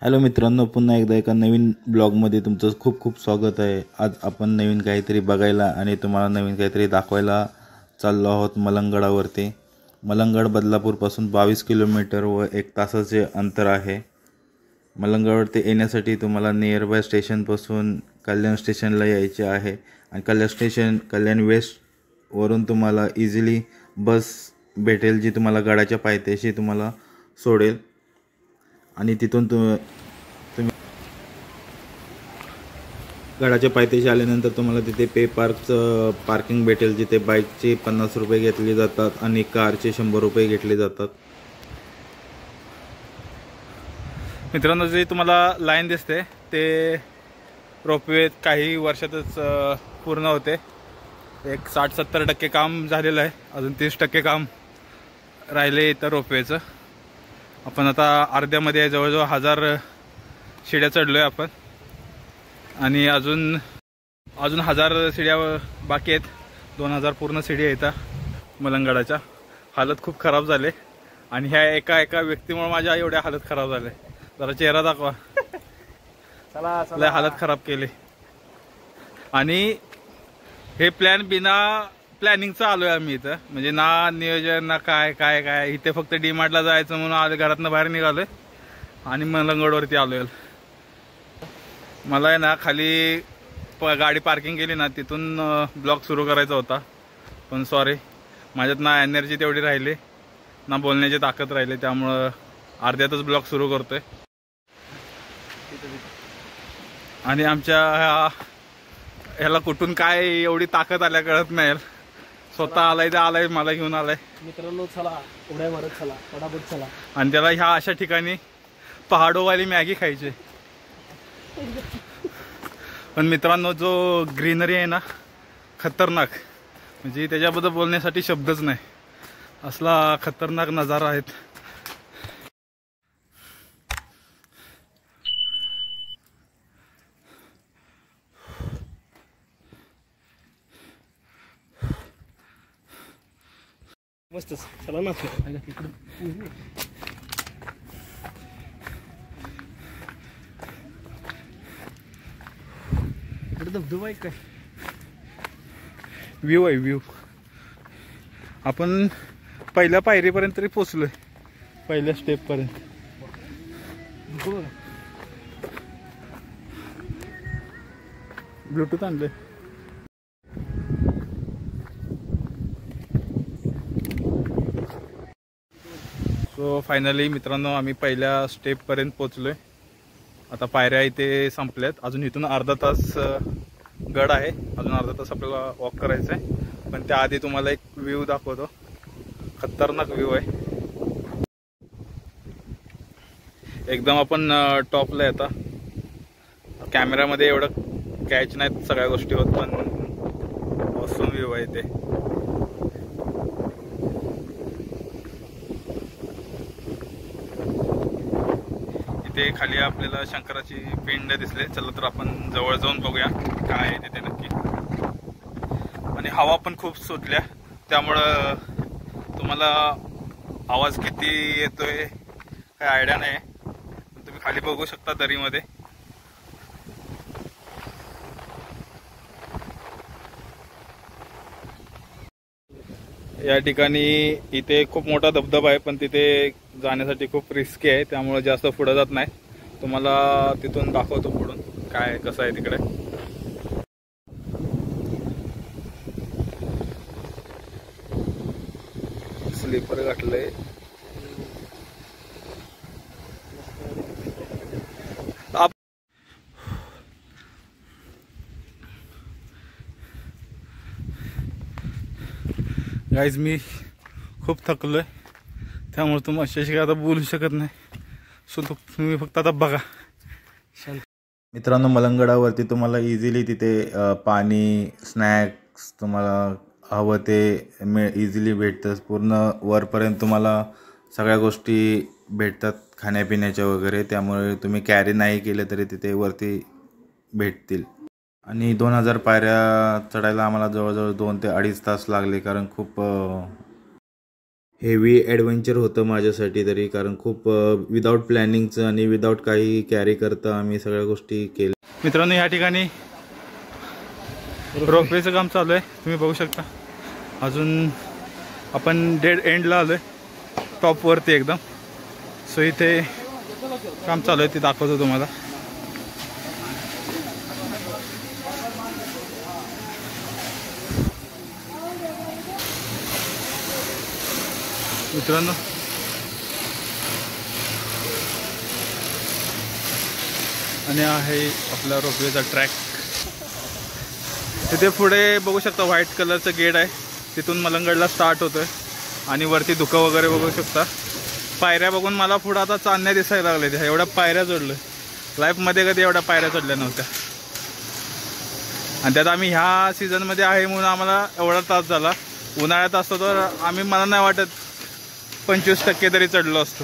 Hello मित्रांनो, पुन्हा एकदा एका नवीन ब्लॉगमध्ये तुमचं खूप खूप स्वागत आहे। आज आपण नवीन काहीतरी बघायला आणि तुम्हाला नवीन काहीतरी दाखवायला चाललो आहोत मलंगगडावरती। मलंगगड बदलापूरपासून 22 किलोमीटर व 1 तासाचे अंतर आहे। मलंगगडवरती येण्यासाठी तुम्हाला नियर बाय स्टेशनपासून कल्याण स्टेशनला यायचे आहे आणि कल्याण वेस्ट वरून तुम्हाला इझिली बस भेटेल, जी तुम्हाला गडाच्या पायथ्याशी तुम्हाला सोडेल आणि तिथून तुम्ही गडाच्या पायथ्याशी आल्यानंतर तुम्हाला तिथे पार्किंग भेटेल, जिथे बाईकचे 50 रुपये घेतले जातात आणि कारचे 100 रुपये घेतले जातात। मित्रांनो, जे तुम्हाला लाईन दिसते ते रोपवे काही वर्षातच पूर्ण होते। एक 60-70% काम झालेलं आहे, अजून 30% काम राहिले इथं रोपवेचं। आपण आता अर्ध्यामध्ये जवळजवळ 1000 शिड्या चढलोय आपण आणि अजून 1000 शिड्या बाकी आहेत। 2000 पूर्ण शिड्या आहेत मलंगगडाच्या। हालत खूप खराब झाले आणि ह्या एका व्यक्तीमुळे माझ्या एवढ्या हालत खराब झाले। जरा चेहरा दाखवा। चला हालत खराब केली आणि हे बिना प्लॅनिंगचं आलोय आम्ही इथं, म्हणजे ना नियोजन ना काय काय काय। इथे फक्त डीमार्टला जायचं म्हणून घरातनं बाहेर निघालोय आणि मलंगगडवरती आलोय। मला आहे ना खाली गाडी पार्किंग केली ना, तिथून ब्लॉग सुरू करायचा होता, पण सॉरी माझ्यात ना एनर्जी तेवढी राहिली ना बोलण्याची ताकद राहिली, त्यामुळं अर्ध्यातच ब्लॉग सुरू करतोय। आणि आमच्या ह्याला कुठून काय एवढी ताकद आल्या कळत नाही। स्वतः आलाय तर आलाय, मला घेऊन आलाय। मित्रांनो चला, उड्या मारत चला, पटापट चला। आणि त्याला ह्या अशा ठिकाणी पहाडोवाली मॅगी खायची। पण मित्रांनो, जो ग्रीनरी आहे ना खतरनाक, म्हणजे त्याच्याबद्दल बोलण्यासाठी शब्दच नाही, असला खतरनाक नजारा आहेत। मस्त चला ना इकडे धबधबा आहे काय? व्ह्यू आहे व्ह्यू। आपण पहिल्या पायरीपर्यंत तरी पोचलोय, पहिल्या स्टेप पर्यंत। ब्लूटूथ आणले। सो फायनली मित्रांनो, आम्ही पहिल्या स्टेप पर्यंत पोचलोय। आता पायऱ्या इथे संपल्यात, अजून इथून अर्धा तास गड आहे, अजून अर्धा तास आपल्याला वॉक करायचं आहे। पण त्याआधी तुम्हाला एक व्ह्यू दाखवतो, खतरनाक व्ह्यू आहे एकदम। आपण टॉपला आहे आता, कॅमेऱ्यामध्ये एवढं कॅच नाहीत सगळ्या गोष्टी होत, पण ऑसम व्ह्यू आहे इथे। इथे खाली आपल्याला शंकराची पिंड दिसले। चला तर आपण जवळ जाऊन बघूया काय आहे तिथे नक्की। आणि हवा पण खूप सुटल्या, त्यामुळं तुम्हाला आवाज किती येतोय काय आयडिया नाही, तुम्ही खाली बघू शकता दरीमध्ये। या ठिकाणी इथे खूप मोठा धबधबा आहे, पण तिथे जाण्यासाठी खूप रिस्की आहे, त्यामुळे जास्त पुढे जात नाही। तुम्हाला तिथून दाखवतो पुढून काय कसं आहे तिकडे। स्लीपर घातलंय। गाईज, मी खूप थकलोय, त्यामुळे तुम्हाला आता बोलू शकत नाही। सो तुम्ही फक्त आता बघा। मित्रांनो, मलंगगडावरती तुम्हाला इझिली तिथे पाणी, स्नॅक्स तुम्हाला हवं ते इझिली भेटतं। पूर्ण वरपर्यंत तुम्हाला सगळ्या गोष्टी भेटतात खाण्यापिण्याच्या वगैरे, त्यामुळे तुम्ही कॅरी नाही केलं तरी तिथे वरती भेटतील। आणि 2000 पायऱ्या चढायला आम्हाला जवळजवळ 2 ते 2.5 तास लागले, कारण खूप हेवी ॲडव्हेंचर होतं माझ्यासाठी तरी, कारण खूप विदाऊट प्लॅनिंगचं आणि विदाऊट काही कॅरी करता आम्ही सगळ्या गोष्टी केल्या. मित्रांनो, या ठिकाणी रोपवेचं काम चालू आहे, तुम्ही बघू शकता. अजून आपण डेड एंडला आलो आहे, टॉपवरती एकदम. सो इथे काम चालू आहे, ते दाखवतो तुम्हाला. मित्रांनो, आणि आहे आपला रोपवेचा ट्रॅक. तिथे पुढे बघू शकता व्हाईट कलरचं गेट आहे, तिथून मलंगडला स्टार्ट होतोय. आणि वरती धुकं वगैरे बघू शकता. पायऱ्या बघून मला पुढं आता चांदण्या दिसायला लागल्या. एवढ्या पायऱ्या चढलोय, लाईफमध्ये कधी एवढ्या पायऱ्या चढल्या नव्हत्या. आणि त्यात आम्ही ह्या सीझनमध्ये आहे म्हणून आम्हाला एवढा त्रास झाला. उन्हाळ्यात असतो तर आम्ही, मला नाही वाटत 25% तरी चढलो असतो.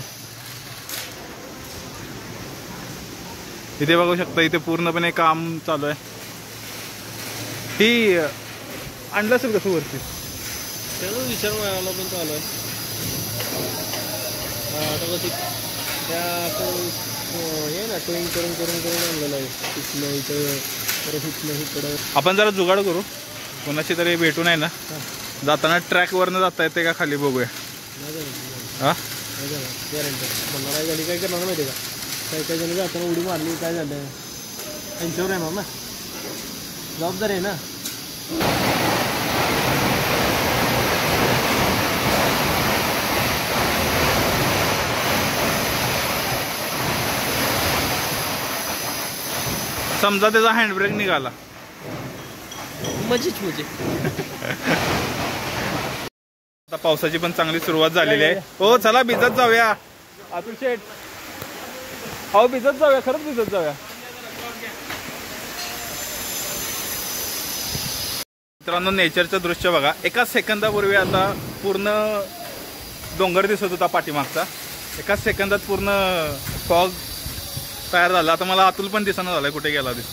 इथे बघू शकता, इथे पूर्णपणे काम चालू आहे. ही आणलं असेल कसं वरती, त्याचा विचार मिळाला पण चालू आहे. आता कधी त्या हे ना टोईंग करून करून करून आणलेलं आहे. तिथलं इथं परत इथलं इकडं. आपण जरा जुगाड करू, कोणाची तरी भेटू नाही ना. जाताना ट्रॅकवरनं जाता येते का खाली बघूया. हां, गॅरंटी म्हणणार आहे. गाडी काय करणार माहिती आहे का, काही काही जण जाताना उडी मारली, काय झालं त्यांच्यावर येणार ना, जबाबदारी आहे ना. समजा त्याचा हँडब्रेक निघाला, मजेच मजे. आता पावसाची पण चांगली सुरुवात झालेली आहे. हो चला भिजत जाऊया. अतुल शेठ, हो भिजत जाऊया, खरंच भिजत जाऊया. मित्रांनो, नेचरचं दृश्य बघा. एका सेकंदापूर्वी आता पूर्ण डोंगर दिसत होता पाठीमागचा. एका सेकंदात पूर्ण फॉग तयार झाला. आता मला अतुल पण दिसणं झालाय, कुठे गेला दिस.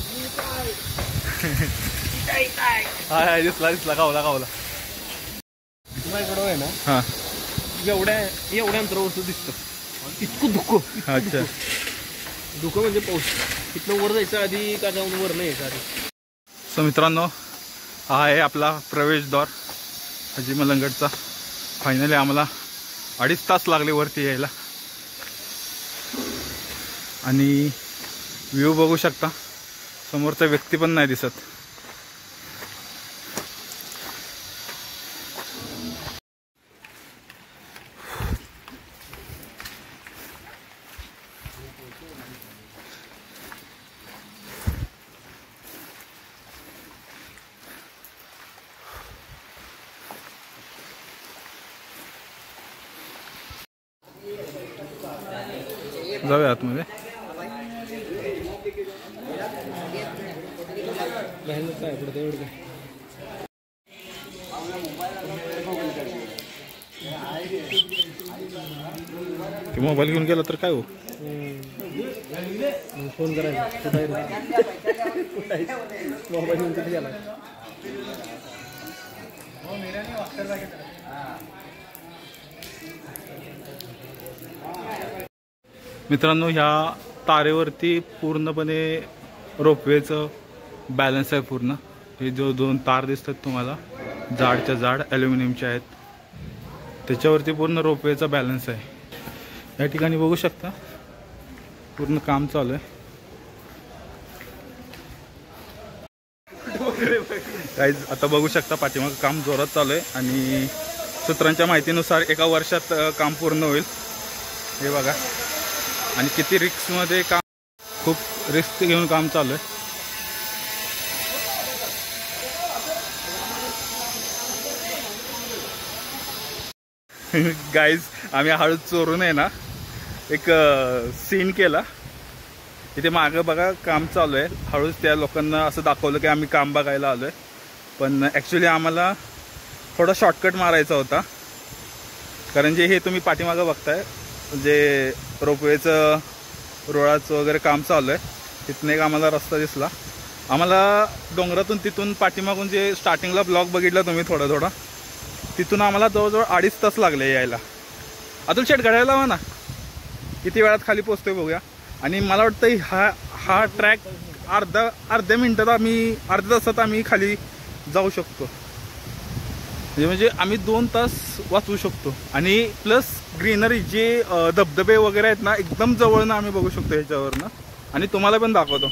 हा दिसला दिसला, गावला गावला. माझ्याकडं आहे ना, हा एवढ्या अंतरावर दिसतं. इतकं धुकं. अच्छा, धुकं म्हणजे पाऊस. इथनं वर जायचं आधी का जाऊन वर नाही यायचं आधी. सो मित्रांनो, हा आहे आपला प्रवेशद्वार हाजी मलंगडचा. फायनली आम्हाला 2.5 तास लागले वरती यायला. आणि व्ह्यू बघू शकता, समोरचा व्यक्ती पण नाही दिसत. जाऊया आतमध्ये. काय पुढे एवढं काय मोबाईल घेऊन गेला तर काय हो, फोन करायचा. मोबाईल घेऊन तिथे गेला. मित्रांनो, ह्या तारेवरती पूर्णपणे रोपवेचं बॅलन्स आहे पूर्ण. हे जो 2 तार दिसतात तुम्हाला, जाडच्या जाड ॲल्युमिनियमच्या आहेत, त्याच्यावरती पूर्ण रोपवेचा बॅलन्स आहे. या ठिकाणी बघू शकता पूर्ण काम चालू आहे. काहीच आता बघू शकता पाठीमागं काम जोरात चालू आहे. आणि सूत्रांच्या माहितीनुसार 1 वर्षात काम पूर्ण होईल. हे बघा, आणि किती रिस्कमध्ये काम, खूप रिस्क घेऊन काम चालू आहे. गाईज, आम्ही हळूच चोरून आहे ना एक सीन केला. इथे मागं बघा काम चालू आहे. हळूच त्या लोकांना असं दाखवलं की आम्ही काम बघायला आलो आहे, पण ॲक्च्युली आम्हाला थोडा शॉर्टकट मारायचा होता. कारण जे हे तुम्ही पाठीमागं बघताय, जे रोपवेचं रोडाचं वगैरे काम चालू आहे, तिथनं एक आम्हाला रस्ता दिसला. आम्हाला डोंगरातून तिथून पाठीमागून जे स्टार्टिंगला ब्लॉग बघितला तुम्ही थोडा तिथून आम्हाला जवळजवळ 2.5 तास लागले यायला. अतुल शेट घड्याळ लावा ना, किती वेळात खाली पोहोचतोय बघूया. आणि मला वाटतं हा ट्रॅक अर्ध्या मिनिटात अर्ध्या तासात आम्ही खाली जाऊ शकतो. म्हणजे आम्ही 2 तास वाचवू शकतो. आणि प्लस ग्रीनरी जे धबधबे वगैरे आहेत ना, एकदम जवळनं आम्ही बघू शकतो ह्याच्यावरनं. आणि तुम्हाला पण दाखवतो,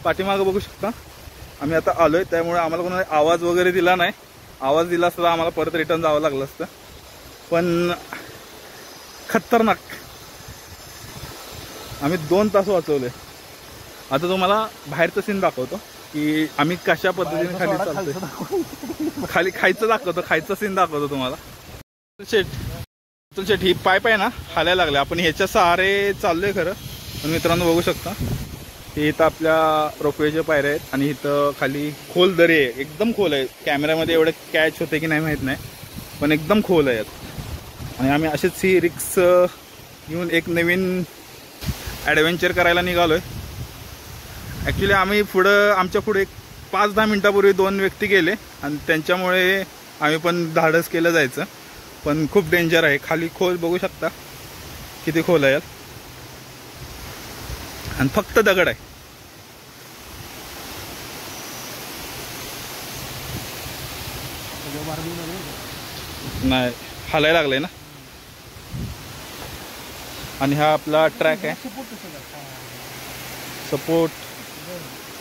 पाठीमागं बघू शकता. आम्ही आता आलोय, त्यामुळे आम्हाला कोणाला आवाज वगैरे दिला नाही. आवाज दिला असता आम्हाला परत रिटर्न जावं लागलं असतं. पण खतरनाक, आम्ही 2 तास वाचवले. आता तुम्हाला बाहेरचं सीन दाखवतो की आम्ही कशा पद्धतीने खाली चालतोय. खाली खायचं दाखवतो, खायचं सीन दाखवतो तुम्हाला. अतुल शेट ही पाईप आहे ना, हालायला लागले. आपण ह्याच्या सहारे चाललोय खरं, पण मित्रांनो बघू शकता हे इथं आपल्या रोपवेच्या पायऱ्या आहेत. आणि इथं खाली खोल दरी आहे, एकदम खोल आहे. कॅमेऱ्यामध्ये एवढं कॅच होते की नाही माहीत नाही, पण एकदम खोल आहे. आणि आम्ही अशीच ही रिक्स घेऊन एक नवीन ॲडव्हेंचर करायला निघालोय. ॲक्च्युली आम्ही आमच्या पुढे 5-10 मिनटापूर्वी 2 व्यक्ती गेले आणि त्यांच्यामुळे आम्ही पण धाडस केलं जायचं. पण खूप डेंजर आहे, खाली खोल बघू शकता किती खोल आहे. आणि फक्त दगड आहे. नाही हालायला लागलंय ना. आणि हा आपला ट्रॅक आहे. सपोर्ट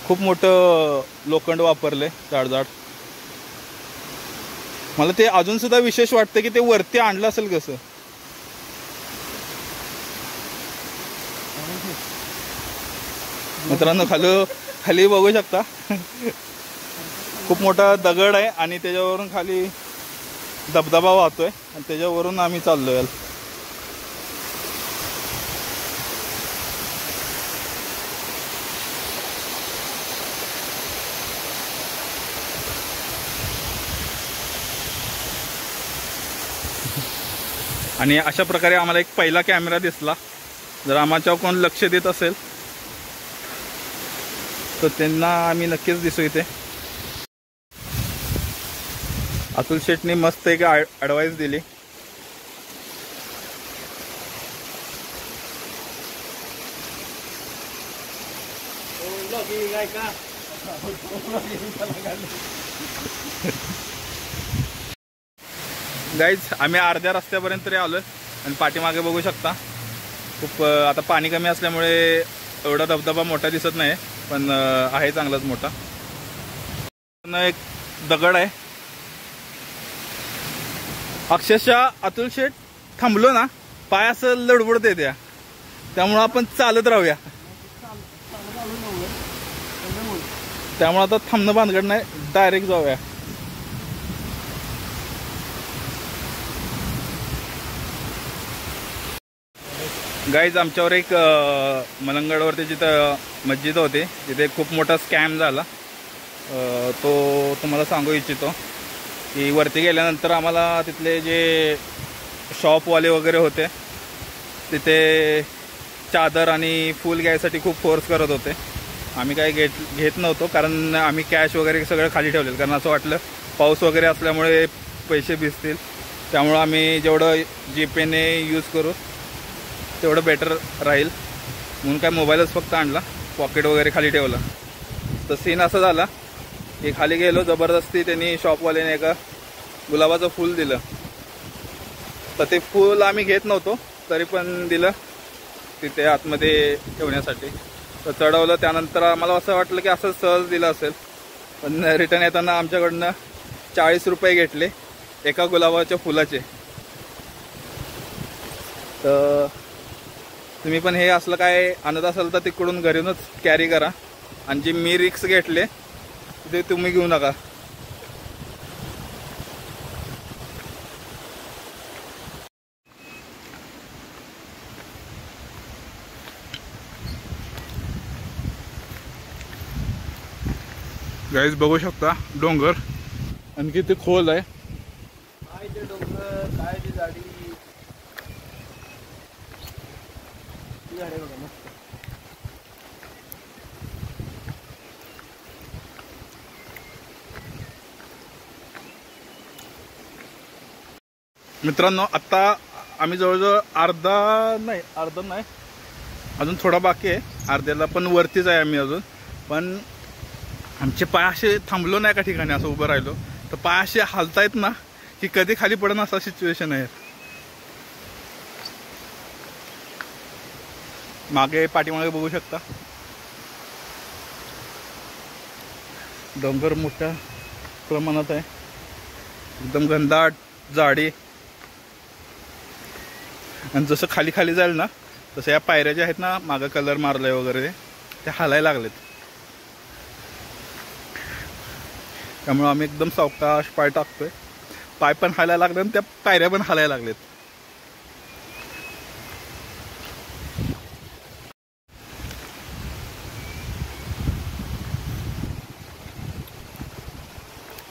खूप मोठं लोखंड वापरले, जाड. मला ते अजून सुद्धा विशेष वाटतं की ते वरती आणलं असेल कसं. मित्रांनो खाली बघू शकता खूप मोठा दगड आहे आणि त्याच्यावरून खाली धबधबा वाहतोय आणि त्याच्यावरून आम्ही चाललोय. आणि अशा प्रकारे आम्हाला एक पहिला कॅमेरा दिसला. जर आम्हाला कोण लक्ष देत असेल तर त्यांना आम्ही नक्कीच दिसू. इथे अतुल शेटने मस्त एक ॲडवाइस दिली. गाईज आम्ही अर्ध्या रस्त्यापर्यंत तरी आलोय आणि पाठीमागे बघू शकता खूप आता पाणी कमी असल्यामुळे एवढा धबधबा मोठा दिसत नाही, पण आहे चांगलाच मोठा. एक दगड आहे. अक्षरशः अतुल शेट थांबलो ना, पाय असं लडबडते त्यामुळं आपण चालत राहूया. त्यामुळे आता थांबणं भानगड नाही, डायरेक्ट जाऊया. गाईज आमच्यावर एक मलंगडवरती जिथं मस्जिद होती तिथे खूप मोठा स्कॅम झाला. तो तुम्हाला सांगू इच्छितो की वरती गेल्यानंतर आम्हाला तिथले जे शॉपवाले वगैरे होते तिथे चादर आणि फूल घ्यायसाठी खूप फोर्स करत होते. आम्ही काही घेत नव्हतो कारण आम्ही कॅश वगैरे सगळं खाली ठेवलेलं, कारण असं वाटलं पाऊस वगैरे असल्यामुळे पैसे भिजतील. त्यामुळं आम्ही जेवढं जीपेने यूज करू तेवढं बेटर राहील म्हणून काय मोबाईलच फक्त आणला, पॉकेट वगैरे खाली ठेवला. तर सीन असं झाला की खाली गेलो, जबरदस्ती त्यांनी शॉपवाल्याने एका गुलाबाचं फूल दिलं. तर ते फूल आम्ही घेत नव्हतो तरी पण दिलं तिथे आतमध्ये ठेवण्यासाठी. तर चढवलं. त्यानंतर आम्हाला असं वाटलं की असं सहज दिलं असेल, पण रिटर्न येताना आमच्याकडनं 40 रुपये घेतले एका गुलाबाच्या फुलाचे. तर तुम्ही पण हे असलं काय आणत असाल तर तिकडून घरूनच कॅरी करा. आणि जे मी रिक्स घेतले ते तुम्ही घेऊ नका. गाईज बघू शकता डोंगर आणि किती खोल आहे. काय ते डोंगर, काय ती झाडी, ती झाडे बघा मस्त. मित्रांनो आत्ता आम्ही जवळजवळ अर्धा नाही अजून थोडा बाकी आहे, अर्ध्याला पण वरतीच आहे आम्ही अजून. पण आमचे पाय असे थांबलो नाही का ठिकाणी असं उभं राहिलो तर पाय असे हालतायत ना की कधी खाली पडणं असा सिच्युएशन आहे. मागे पाठीमागे बघू शकता डोंगर मोठ्या प्रमाणात आहे, एकदम घनदाट झाडी. आणि जसं खाली खाली जाईल ना तसं या पायऱ्या ज्या आहेत ना मागं कलर मारलाय वगैरे ते हालायला लागलेत. त्यामुळे आम्ही एकदम सावकाश पाय टाकतोय. पाय पण हालायला लागले आणि त्या पायऱ्या पण हालायला लागलेत.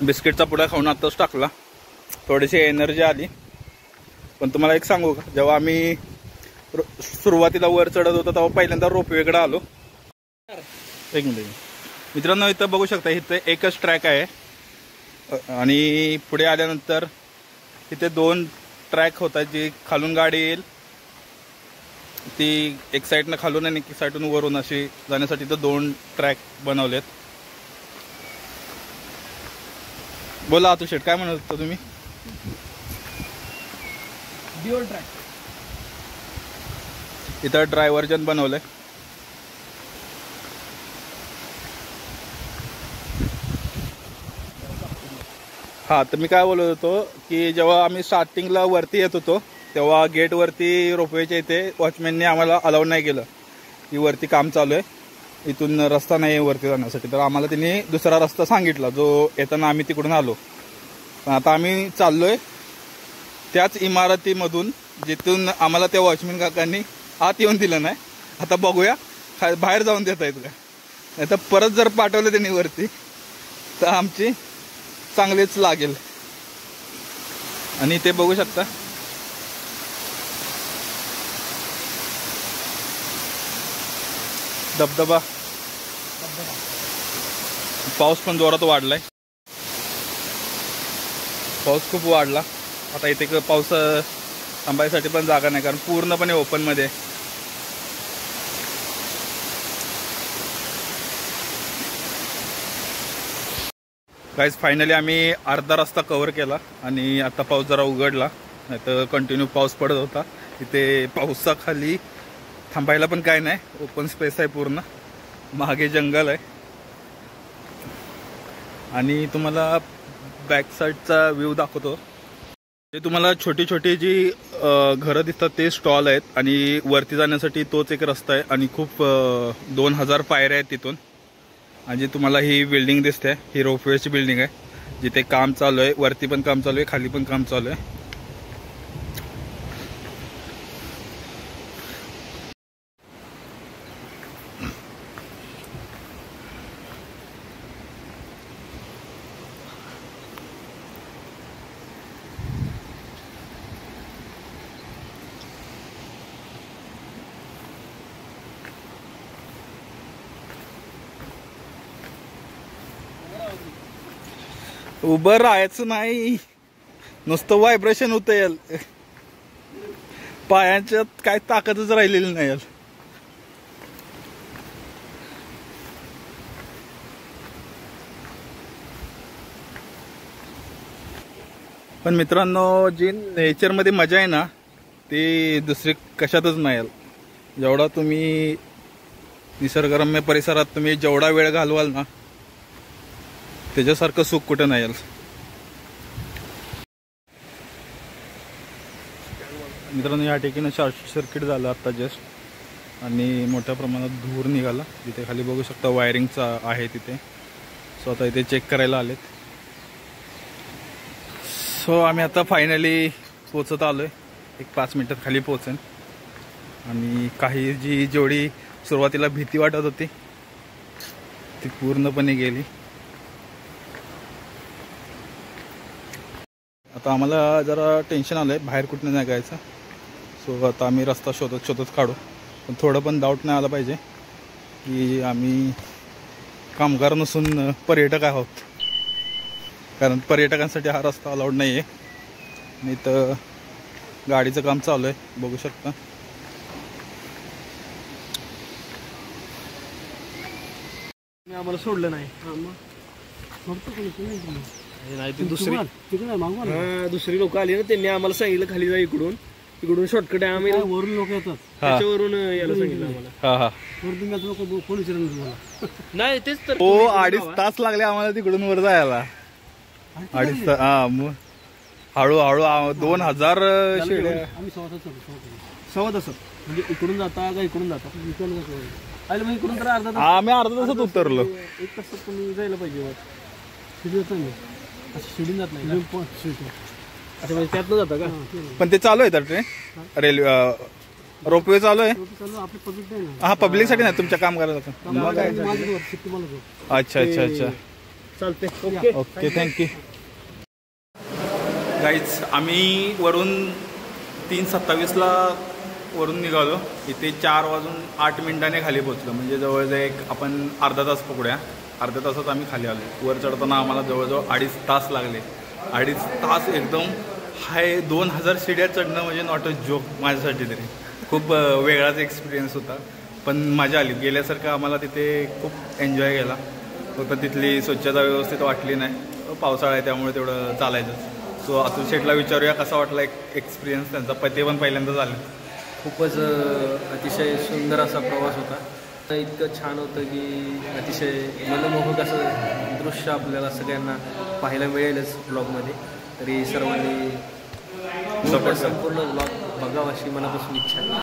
बिस्किटचा पुडा खाऊन आताच टाकला, थोडीशी एनर्जी आली. पण तुम्हाला एक सांगू का, जेव्हा आम्ही सुरुवातीला वर चढत होतो तेव्हा पहिल्यांदा रोपवेकडे आलो. एक मिनिट मित्रांनो, इथं बघू शकता इथं एकच ट्रॅक आहे आणि पुढे आल्यानंतर इथे 2 ट्रॅक होतात. जी खालून गाडी येईल ती एक साईडनं खालून आणि एक साईडून वरून अशी जाण्यासाठी इथं 2 ट्रॅक बनवलेत. बोला अतुल शेठ, काय म्हणत होता तुम्ही? ड्युअल ट्रॅक इथं ड्रायव्हर्जन बनवलंय. हा, तर मी काय बोलत होतो की जेव्हा आम्ही स्टार्टिंगला वरती येत होतो तेव्हा गेटवरती रोपवेच्या इथे वॉचमॅनने आम्हाला अलाउ नाही केलं की वरती काम चालू आहे, इथून रस्ता नाही आहे वरती जाण्यासाठी. तर आम्हाला त्यांनी दुसरा रस्ता सांगितला जो येताना आम्ही तिकडून आलो. पण आता आम्ही चाललोय त्याच इमारतीमधून जिथून आम्हाला त्या वॉचमॅन काकांनी आत येऊन दिलं नाही. आता बघूया बाहेर जाऊन देता येत का, नाही तर परत जर पाठवलं त्यांनी वरती तर आमची चांगलीच लागेल. आणि ते बघू शकता धबधबा, पाऊस पण जोरात वाढलाय. पाऊस खूप वाढला. आता इथे पाऊस थांबायसाठी पण जागा नाही कारण पूर्णपणे ओपन मध्ये. गाईज फायनली आम्ही अर्धा रस्ता कव्हर केला आणि आता पाऊस जरा उघडला, नाही तर कंटिन्यू पाऊस पडत होता. इथे पावसाखाली थांबायला पण काय नाही, ओपन स्पेस आहे पूर्ण, मागे जंगल आहे. आणि तुम्हाला बॅक साईडचा व्ह्यू दाखवतो. ते तुम्हाला छोटी छोटी जी घरं दिसतात ते स्टॉल आहेत आणि वरती जाण्यासाठी तोच एक रस्ता आहे आणि खूप 2000 पायऱ्या आहेत तिथून. आणि तुम्हाला ही बिल्डिंग दिसते ही रोपवेची बिल्डिंग आहे जिथे काम चालू आहे, वरती पण काम चालू आहे, खाली पण काम चालू आहे. उभं राहायचं नाही, नुसतं व्हायब्रेशन होतं याल, पायांच्यात काय ताकदच राहिलेली नाही याल. पण मित्रांनो, जी नेचरमध्ये मजा आहे ना ती दुसरी कशातच नाही याल. जेवढा तुम्ही निसर्गरम्य परिसरात तुम्ही जेवढा वेळ घालवाल ना त्याच्यासारखं सुख कुठं नाही याल. मित्रांनो, या ठिकाणी शॉर्ट सर्किट झालं आता जस्ट आणि मोठ्या प्रमाणात धूर निघाला. तिथे खाली बघू शकता वायरिंगचा आहे तिथे. सो आता इथे चेक करायला आलेत. सो आम्ही आता फायनली पोचत आलोय. एक 5 मिनिटात खाली पोचेन. आणि काही जेवढी सुरुवातीला भीती वाटत होती ती पूर्णपणे गेली. आता आम्हाला जरा टेन्शन आलंय बाहेर कुठं नाही जायचं. सो आता आम्ही रस्ता शोधत काढू. पण थोडं पण डाऊट नाही आला पाहिजे की आम्ही कामगार नसून पर्यटक आहोत, कारण पर्यटकांसाठी हा रस्ता अलाउड नाही आहे. नाही तर गाडीचं काम चालू आहे बघू शकता. आम्हाला सोडलं नाही. नाही ते दुसरी लोक आली ना, त्यांनी आम्हाला सांगितलं खाली जा, इकडून शॉर्टकट आहे. आम्ही वरून लोक येतात त्याच्यावरून यायला सांगितलं आम्हाला. कोण विचारलं तुम्हाला? नाही तेच तर. 2.5 तास लागले आम्हाला तिकडून वर जायला. 2.5 तास. हा मग हळूहळू 2000 शेड्या. आम्ही सव्वा तासात म्हणजे इकडून जाता का इकडून जाता? आले मग इकडून तर अर्धा तास. आम्ही अर्धा तासात उतरलो. 1 तासात तुम्ही जायला पाहिजे. शिडून जात नाही अच्छा, म्हणजे त्यातनं जाता का? पण ते चालू आहे तर ट्रेन रेल्वे रोपवे चालू आहे. हा पब्लिक साठी नाही, तुमच्या काम करायचं. अच्छा अच्छा अच्छा चालते. Okay thank you. गाईज आम्ही वरून 3:27ला वरून निघालो. इथे 4:08 खाली पोहोचलो. म्हणजे जवळजवळ एक आपण अर्धा तास पकडूया. अर्ध्या तासात आम्ही खाली आलो. वर चढताना आम्हाला जवळजवळ 2.5 तास लागले. 2.5 तास एकदम हाय 2000 शिड्या चढणं म्हणजे नॉट अ जोक माझ्यासाठी तरी. खूप वेगळाच एक्सपिरियन्स होता, पण मजा आली. गेल्यासारखं आम्हाला तिथे खूप एन्जॉय केला. फक्त तिथली स्वच्छता व्यवस्थित वाटली नाही. पावसाळा आहे त्यामुळे तेवढं चालायचं. सो अतुल शेठला विचारूया कसा वाटला एक्सपिरियन्स त्यांचा. ते पण पहिल्यांदा झालं. खूपच अतिशय सुंदर असा प्रवास होता. इतकं छान होतं की अतिशय मनमोहक असं दृश्य आपल्याला सगळ्यांना पाहायला मिळेलच ब्लॉगमध्ये. तरी सर्वांनी संपूर्ण ब्लॉग बघावा अशी मनापासून इच्छा.